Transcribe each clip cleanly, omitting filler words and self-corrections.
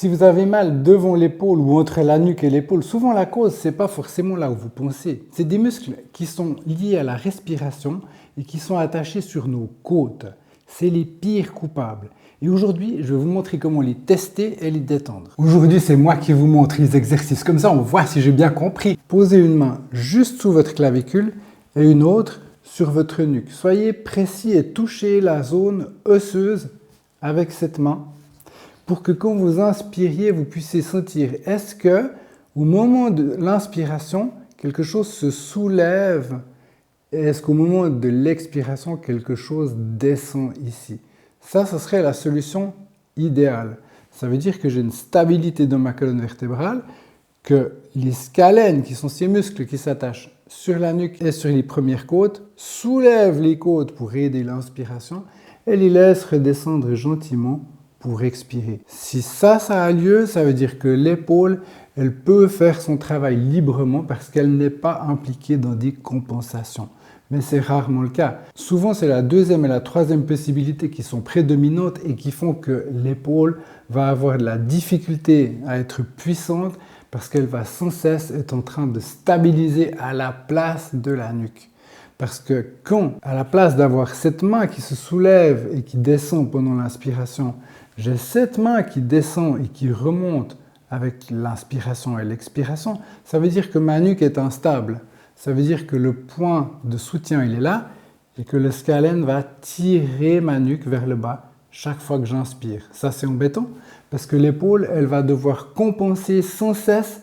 Si vous avez mal devant l'épaule ou entre la nuque et l'épaule, souvent la cause, ce n'est pas forcément là où vous pensez. C'est des muscles qui sont liés à la respiration et qui sont attachés sur nos côtes. C'est les pires coupables. Et aujourd'hui, je vais vous montrer comment les tester et les détendre. Aujourd'hui, c'est moi qui vous montre les exercices. Comme ça, on voit si j'ai bien compris. Posez une main juste sous votre clavicule et une autre sur votre nuque. Soyez précis et touchez la zone osseuse avec cette main, pour que quand vous inspiriez, vous puissiez sentir, est-ce que au moment de l'inspiration, quelque chose se soulève et est-ce qu'au moment de l'expiration, quelque chose descend ici? Ça serait la solution idéale. Ça veut dire que j'ai une stabilité dans ma colonne vertébrale, que les scalènes, qui sont ces muscles qui s'attachent sur la nuque et sur les premières côtes, soulèvent les côtes pour aider l'inspiration et les laissent redescendre gentiment pour expirer. Si ça a lieu, ça veut dire que l'épaule, elle peut faire son travail librement parce qu'elle n'est pas impliquée dans des compensations. Mais c'est rarement le cas. Souvent, c'est la deuxième et la troisième possibilité qui sont prédominantes et qui font que l'épaule va avoir de la difficulté à être puissante parce qu'elle va sans cesse être en train de stabiliser à la place de la nuque. Parce que quand, à la place d'avoir cette main qui se soulève et qui descend pendant l'inspiration, j'ai cette main qui descend et qui remonte avec l'inspiration et l'expiration, ça veut dire que ma nuque est instable. Ça veut dire que le point de soutien, il est là et que le scalène va tirer ma nuque vers le bas chaque fois que j'inspire. Ça, c'est embêtant parce que l'épaule, elle va devoir compenser sans cesse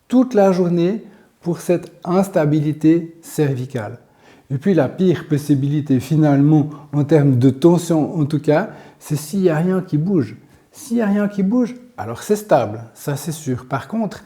toute la journée pour cette instabilité cervicale. Et puis la pire possibilité finalement, en termes de tension en tout cas, c'est s'il n'y a rien qui bouge. S'il n'y a rien qui bouge, alors c'est stable, ça c'est sûr. Par contre,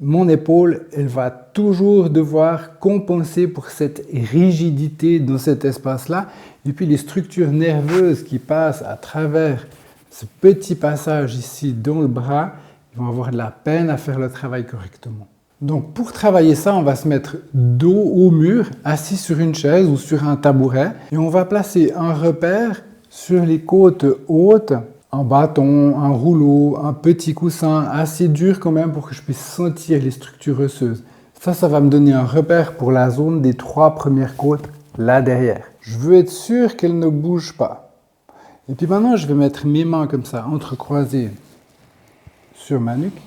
mon épaule, elle va toujours devoir compenser pour cette rigidité dans cet espace-là. Et puis les structures nerveuses qui passent à travers ce petit passage ici dans le bras, ils vont avoir de la peine à faire le travail correctement. Donc pour travailler ça, on va se mettre dos au mur, assis sur une chaise ou sur un tabouret et on va placer un repère sur les côtes hautes, un bâton, un rouleau, un petit coussin assez dur quand même pour que je puisse sentir les structures osseuses. Ça va me donner un repère pour la zone des 3 premières côtes là derrière. Je veux être sûr qu'elles ne bougent pas. Et puis maintenant, je vais mettre mes mains comme ça, entrecroisées sur ma nuque.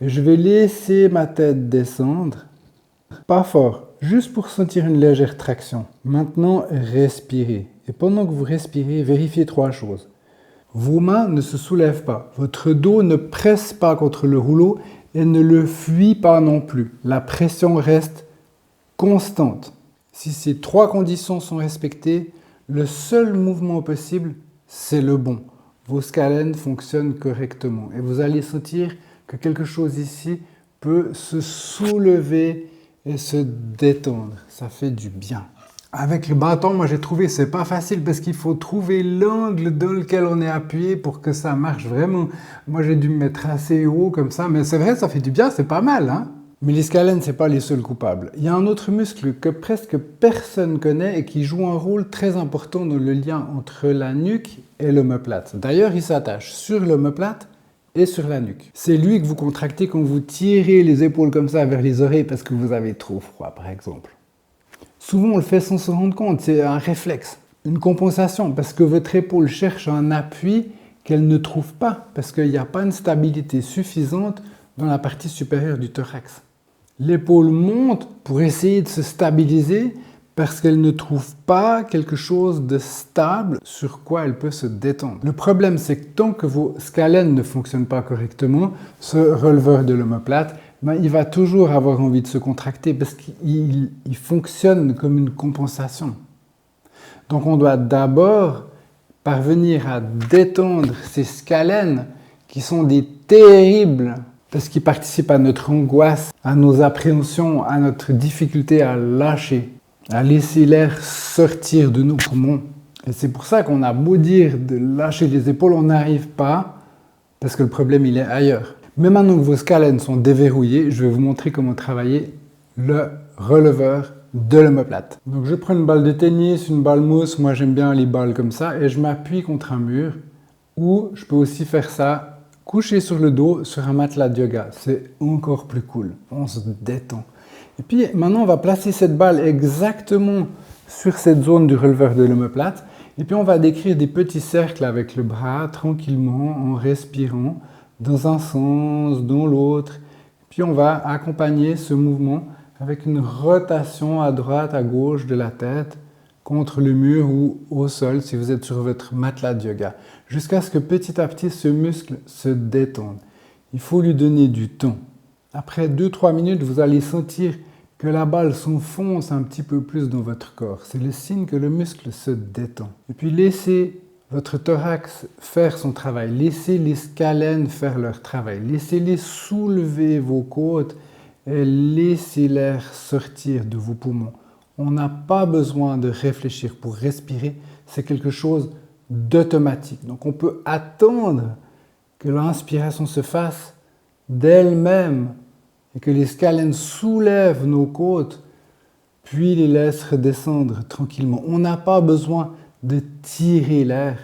Et je vais laisser ma tête descendre, pas fort, juste pour sentir une légère traction. Maintenant, respirez. Et pendant que vous respirez, vérifiez 3 choses. Vos mains ne se soulèvent pas, votre dos ne presse pas contre le rouleau et ne le fuit pas non plus. La pression reste constante. Si ces 3 conditions sont respectées, le seul mouvement possible, c'est le bon. Vos scalènes fonctionnent correctement et vous allez sentir que quelque chose ici peut se soulever et se détendre. Ça fait du bien. Avec le bâton, moi j'ai trouvé c'est pas facile parce qu'il faut trouver l'angle dans lequel on est appuyé pour que ça marche vraiment. Moi j'ai dû me mettre assez haut comme ça, mais c'est vrai, ça fait du bien, c'est pas mal, hein. Mais les scalènes, c'est pas les seuls coupables. Il y a un autre muscle que presque personne connaît et qui joue un rôle très important dans le lien entre la nuque et l'omoplate. D'ailleurs, il s'attache sur l'omoplate et sur la nuque. C'est lui que vous contractez quand vous tirez les épaules comme ça vers les oreilles parce que vous avez trop froid, par exemple. Souvent, on le fait sans se rendre compte, c'est un réflexe, une compensation, parce que votre épaule cherche un appui qu'elle ne trouve pas, parce qu'il n'y a pas une stabilité suffisante dans la partie supérieure du thorax. L'épaule monte pour essayer de se stabiliser parce qu'elle ne trouve pas quelque chose de stable sur quoi elle peut se détendre. Le problème, c'est que tant que vos scalènes ne fonctionnent pas correctement, ce releveur de l'omoplate, il va toujours avoir envie de se contracter parce qu'il fonctionne comme une compensation. Donc on doit d'abord parvenir à détendre ces scalènes qui sont des terribles parce qu'ils participent à notre angoisse, à nos appréhensions, à notre difficulté à lâcher, à laisser l'air sortir de nos poumons. Et c'est pour ça qu'on a beau dire de lâcher les épaules, on n'arrive pas parce que le problème il est ailleurs. Mais maintenant que vos scalènes sont déverrouillées, je vais vous montrer comment travailler le releveur de l'omoplate. Donc je prends une balle de tennis, une balle mousse, moi j'aime bien les balles comme ça, et je m'appuie contre un mur, ou je peux aussi faire ça couché sur le dos sur un matelas de yoga. C'est encore plus cool. On se détend. Et puis maintenant, on va placer cette balle exactement sur cette zone du releveur de l'omoplate. Et puis on va décrire des petits cercles avec le bras tranquillement en respirant dans un sens, dans l'autre. Puis on va accompagner ce mouvement avec une rotation à droite, à gauche de la tête contre le mur ou au sol si vous êtes sur votre matelas de yoga, jusqu'à ce que petit à petit ce muscle se détende. Il faut lui donner du temps. Après 2-3 minutes, vous allez sentir que la balle s'enfonce un petit peu plus dans votre corps. C'est le signe que le muscle se détend. Et puis laissez votre thorax faire son travail. Laissez les scalènes faire leur travail. Laissez-les soulever vos côtes et laissez l'air sortir de vos poumons. On n'a pas besoin de réfléchir pour respirer. C'est quelque chose d'automatique. Donc on peut attendre que l'inspiration se fasse d'elle-même et que les scalènes soulèvent nos côtes, puis les laissent redescendre tranquillement. On n'a pas besoin de tirer l'air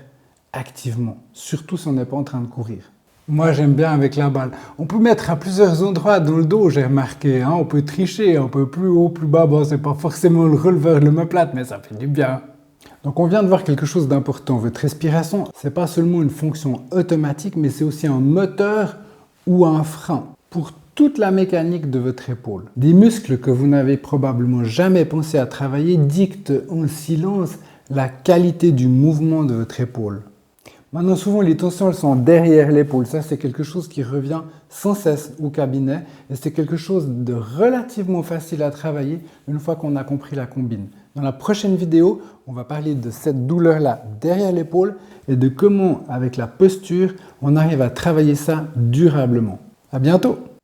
activement, surtout si on n'est pas en train de courir. Moi, j'aime bien avec la balle. On peut mettre à plusieurs endroits dans le dos, j'ai remarqué. On peut tricher, on peut plus haut, plus bas. Bon, c'est pas forcément le releveur, l'omoplate, mais ça fait du bien. Donc, on vient de voir quelque chose d'important. Votre respiration, c'est pas seulement une fonction automatique, mais c'est aussi un moteur ou un frein pour toute la mécanique de votre épaule. Des muscles que vous n'avez probablement jamais pensé à travailler dictent en silence la qualité du mouvement de votre épaule. Maintenant, souvent, les tensions elles sont derrière l'épaule. Ça, c'est quelque chose qui revient sans cesse au cabinet. Et c'est quelque chose de relativement facile à travailler une fois qu'on a compris la combine. Dans la prochaine vidéo, on va parler de cette douleur-là derrière l'épaule et de comment, avec la posture, on arrive à travailler ça durablement. À bientôt!